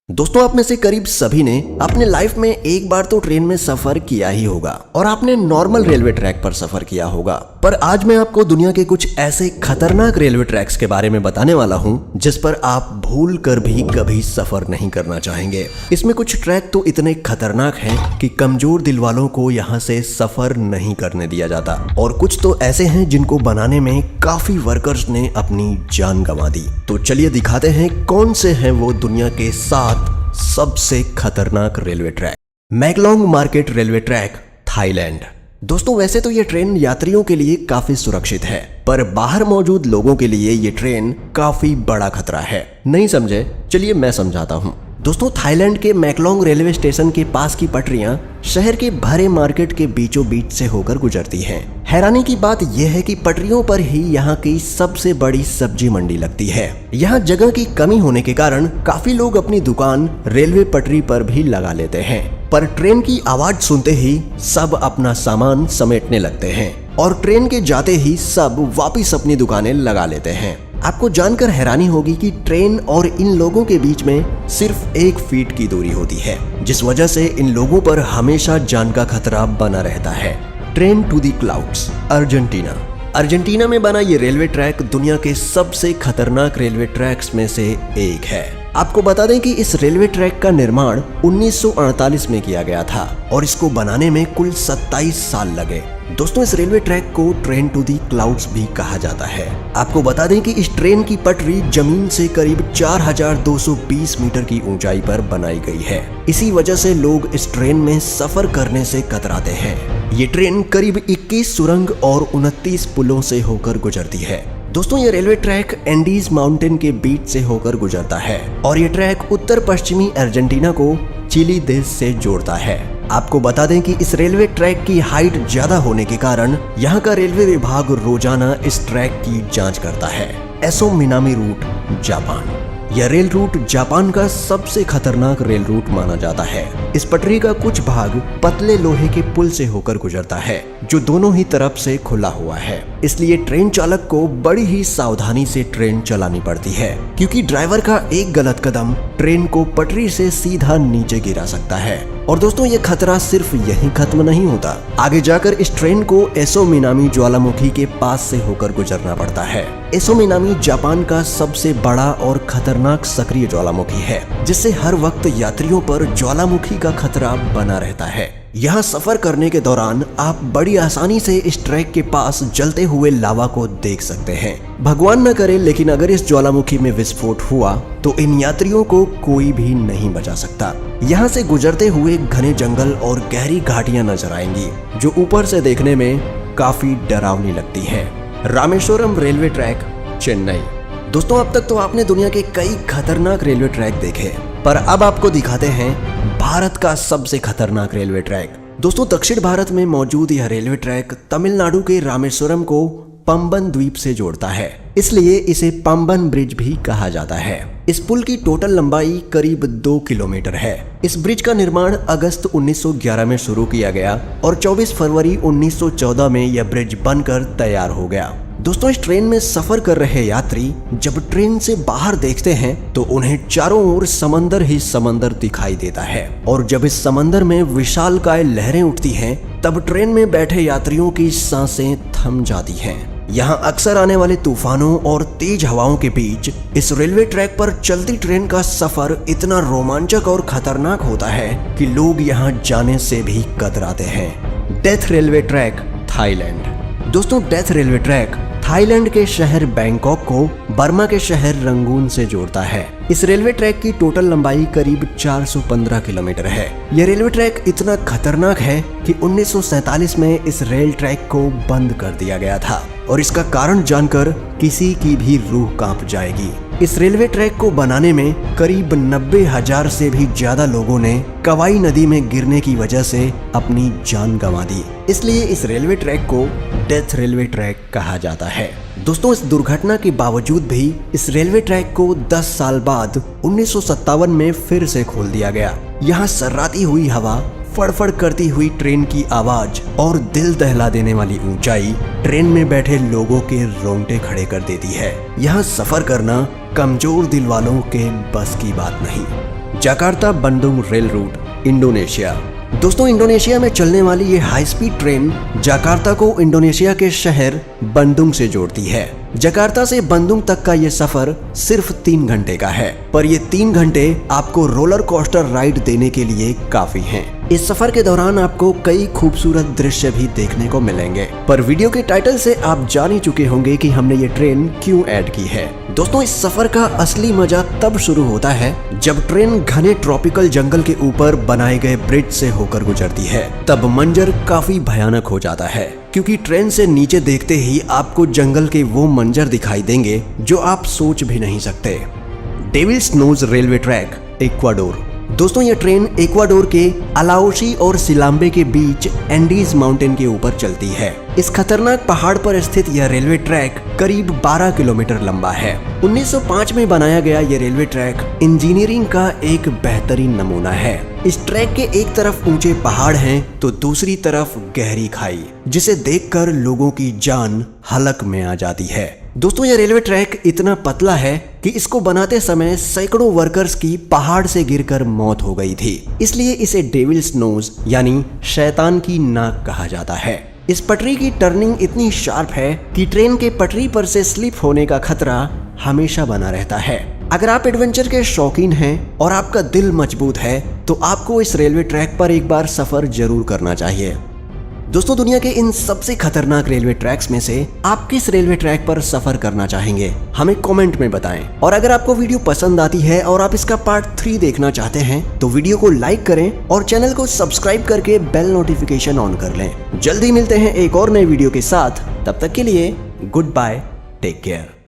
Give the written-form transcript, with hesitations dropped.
दोस्तों, आप में से करीब सभी ने अपने लाइफ में एक बार तो ट्रेन में सफर किया ही होगा और आपने नॉर्मल रेलवे ट्रैक पर सफर किया होगा। पर आज मैं आपको दुनिया के कुछ ऐसे खतरनाक रेलवे ट्रैक्स के बारे में बताने वाला हूं जिस पर आप भूल कर भी कभी सफर नहीं करना चाहेंगे। इसमें कुछ ट्रैक तो इतने खतरनाक हैं कि कमजोर दिल वालों को यहाँ से सफर नहीं करने दिया जाता, और कुछ तो ऐसे हैं जिनको बनाने में काफी वर्कर्स ने अपनी जान गंवा दी। तो चलिए दिखाते हैं कौन से हैं वो दुनिया के 7 सबसे खतरनाक railway track. Maeklong market railway track, Thailand. दोस्तों, वैसे तो ये ट्रेन यात्रियों के लिए काफी सुरक्षित है, पर बाहर मौजूद लोगों के लिए ये ट्रेन काफी बड़ा खतरा है। नहीं समझे? चलिए मैं समझाता हूँ। दोस्तों, थाईलैंड के मैकलोंग रेलवे स्टेशन के पास की पटरियां शहर के भरे मार्केट के बीचों बीच से होकर गुजरती हैं। हैरानी की बात यह है कि पटरियों पर ही यहाँ की सबसे बड़ी सब्जी मंडी लगती है। यहाँ जगह की कमी होने के कारण काफी लोग अपनी दुकान रेलवे पटरी पर भी लगा लेते हैं, पर ट्रेन की आवाज सुनते ही सब अपना सामान समेटने लगते हैं और ट्रेन के जाते ही सब वापिस अपनी दुकानें लगा लेते हैं। आपको जानकर हैरानी होगी कि ट्रेन और इन लोगों के बीच में सिर्फ 1 फीट की दूरी होती है, जिस वजह से इन लोगों पर हमेशा जान का खतरा बना रहता है। Train to the clouds, Argentina. Argentina में बना ये रेलवे ट्रैक दुनिया के सबसे खतरनाक रेलवे ट्रैक्स में से एक है। आपको बता दें कि इस रेलवे ट्रैक का निर्माण 1948 में किया गया था और इसको बनाने में कुल 27 साल लगे। दोस्तों, इस रेलवे ट्रैक को ट्रेन टू दी क्लाउड्स भी कहा जाता है। आपको बता दें कि इस ट्रेन की पटरी जमीन से करीब 4220 मीटर की ऊंचाई पर बनाई गई है। इसी वजह से लोग इस ट्रेन में सफर करने से कतराते हैं। ये ट्रेन करीब 21 सुरंग और 29 पुलों से होकर गुजरती है। दोस्तों, ये रेलवे ट्रैक एंडीज माउंटेन के बीच से होकर गुजरता है और ये ट्रैक उत्तर पश्चिमी अर्जेंटीना को चिली देश से जोड़ता है। आपको बता दें कि इस रेलवे ट्रैक की हाइट ज्यादा होने के कारण यहाँ का रेलवे विभाग रोजाना इस ट्रैक की जांच करता है। Aso Minami route, Japan. यह रेल रूट जापान का सबसे खतरनाक रेल रूट माना जाता है। इस पटरी का कुछ भाग पतले लोहे के पुल से होकर गुजरता है, जो दोनों ही तरफ से खुला हुआ है। इसलिए ट्रेन चालक को बड़ी ही सावधानी से ट्रेन चलानी पड़ती है, क्योंकि ड्राइवर का एक गलत कदम ट्रेन को पटरी से सीधा नीचे गिरा सकता है। और दोस्तों, ये खतरा सिर्फ यहीं खत्म नहीं होता। आगे जाकर इस ट्रेन को एसो मिनामी ज्वालामुखी के पास से होकर गुजरना पड़ता है। एसो मिनामी जापान का सबसे बड़ा और खतरनाक सक्रिय ज्वालामुखी है, जिससे हर वक्त यात्रियों पर ज्वालामुखी का खतरा बना रहता है। यहाँ सफर करने के दौरान आप बड़ी आसानी से इस ट्रैक के पास जलते हुए लावा को देख सकते हैं। भगवान न करे, लेकिन अगर इस ज्वालामुखी में विस्फोट हुआ तो इन यात्रियों को कोई भी नहीं बचा सकता। यहाँ से गुजरते हुए घने जंगल और गहरी घाटियां नजर आएंगी, जो ऊपर से देखने में काफी डरावनी लगती है। Rameswaram railway track, Chennai. दोस्तों, अब तक तो आपने दुनिया के कई खतरनाक रेलवे ट्रैक देखे, पर अब आपको दिखाते हैं भारत का सबसे खतरनाक रेलवे ट्रैक। दोस्तों, दक्षिण भारत में मौजूद यह रेलवे ट्रैक तमिलनाडु के रामेश्वरम को पंबन द्वीप से जोड़ता है, इसलिए इसे पंबन ब्रिज भी कहा जाता है। इस पुल की टोटल लंबाई करीब 2 किलोमीटर है। इस ब्रिज का निर्माण अगस्त 1911 में शुरू किया गया और 24 फरवरी 1914 में यह ब्रिज बनकर तैयार हो गया। दोस्तों, इस ट्रेन में सफर कर रहे यात्री जब ट्रेन से बाहर देखते हैं तो उन्हें चारों ओर समंदर ही समंदर दिखाई देता है, और जब इस समंदर में विशालकाय लहरें उठती हैं तब ट्रेन में बैठे यात्रियों की सांसें थम जाती हैं। यहाँ अक्सर आने वाले तूफानों और तेज हवाओं के बीच इस रेलवे ट्रैक पर चलती ट्रेन का सफर इतना रोमांचक और खतरनाक होता है कि लोग यहाँ जाने से भी कतराते हैं। Death railway track, Thailand. दोस्तों, डेथ रेलवे ट्रैक थाईलैंड के शहर बैंकॉक को बर्मा के शहर रंगून से जोड़ता है। इस रेलवे ट्रैक की टोटल लंबाई करीब 415 किलोमीटर है। यह रेलवे ट्रैक इतना खतरनाक है कि 1947 में इस रेल ट्रैक को बंद कर दिया गया था, और इसका कारण जानकर किसी की भी रूह कांप जाएगी। इस रेलवे ट्रैक को बनाने में करीब 90,000 से भी ज्यादा लोगों ने कवाई नदी में गिरने की वजह से अपनी जान गंवा दी, इसलिए इस रेलवे ट्रैक को डेथ रेलवे ट्रैक कहा जाता है। दोस्तों, इस दुर्घटना के बावजूद भी इस रेलवे ट्रैक को 10 साल बाद 1957 में फिर से खोल दिया गया। यहाँ सर्राती हुई हवा, फड़फड़ करती हुई ट्रेन की आवाज और दिल दहला देने वाली ऊंचाई ट्रेन में बैठे लोगों के रोंगटे खड़े कर देती है। यहाँ सफर करना कमजोर दिल वालों के बस की बात नहीं। Jakarta Bandung rail route, Indonesia. दोस्तों, इंडोनेशिया में चलने वाली ये हाई स्पीड ट्रेन जकार्ता को इंडोनेशिया के शहर बंदुंग से जोड़ती है। जकार्ता से बंदुंग तक का ये सफर सिर्फ 3 घंटे का है, पर ये 3 घंटे आपको रोलर कोस्टर राइड देने के लिए काफी हैं। इस सफर के दौरान आपको कई खूबसूरत दृश्य भी देखने को मिलेंगे, पर वीडियो के टाइटल से आप जान ही चुके होंगे कि हमने ये ट्रेन क्यों ऐड की है। दोस्तों, इस सफर का असली मजा तब शुरू होता है जब ट्रेन घने ट्रॉपिकल जंगल के ऊपर बनाए गए ब्रिज से होकर गुजरती है। तब मंजर काफी भयानक हो जाता है, क्योंकि ट्रेन से नीचे देखते ही आपको जंगल के वो मंजर दिखाई देंगे जो आप सोच भी नहीं सकते। Devil's nose railway track, Ecuador. दोस्तों, ये ट्रेन इक्वाडोर के अलाउसी और सिलाम्बे के बीच एंडीज माउंटेन के ऊपर चलती है। इस खतरनाक पहाड़ पर स्थित यह रेलवे ट्रैक करीब 12 किलोमीटर लंबा है। 1905 में बनाया गया ये रेलवे ट्रैक इंजीनियरिंग का एक बेहतरीन नमूना है। इस ट्रैक के एक तरफ ऊंचे पहाड़ हैं तो दूसरी तरफ गहरी खाई, जिसे देखकर लोगों की जान हलक में आ जाती है। दोस्तों, यह रेलवे ट्रैक इतना पतला है कि इसको बनाते समय सैकड़ों वर्कर्स की पहाड़ से गिरकर मौत हो गई थी। इसलिए इसे डेविल्स नोज यानी शैतान की नाक कहा जाता है। इस पटरी की टर्निंग इतनी शार्प है कि ट्रेन के पटरी पर से स्लिप होने का खतरा हमेशा बना रहता है। अगर आप एडवेंचर के शौकीन हैं और आपका दिल मजबूत है तो आपको इस रेलवे ट्रैक पर एक बार सफर जरूर करना चाहिए। दोस्तों, दुनिया के इन सबसे खतरनाक रेलवे ट्रैक्स में से आप किस रेलवे ट्रैक पर सफर करना चाहेंगे, हमें कमेंट में बताएं। और अगर आपको वीडियो पसंद आती है और आप इसका पार्ट 3 देखना चाहते हैं तो वीडियो को लाइक करें और चैनल को सब्सक्राइब करके बेल नोटिफिकेशन ऑन कर लें। जल्दी मिलते हैं एक और नए वीडियो के साथ, तब तक के लिए गुड बाय, टेक केयर।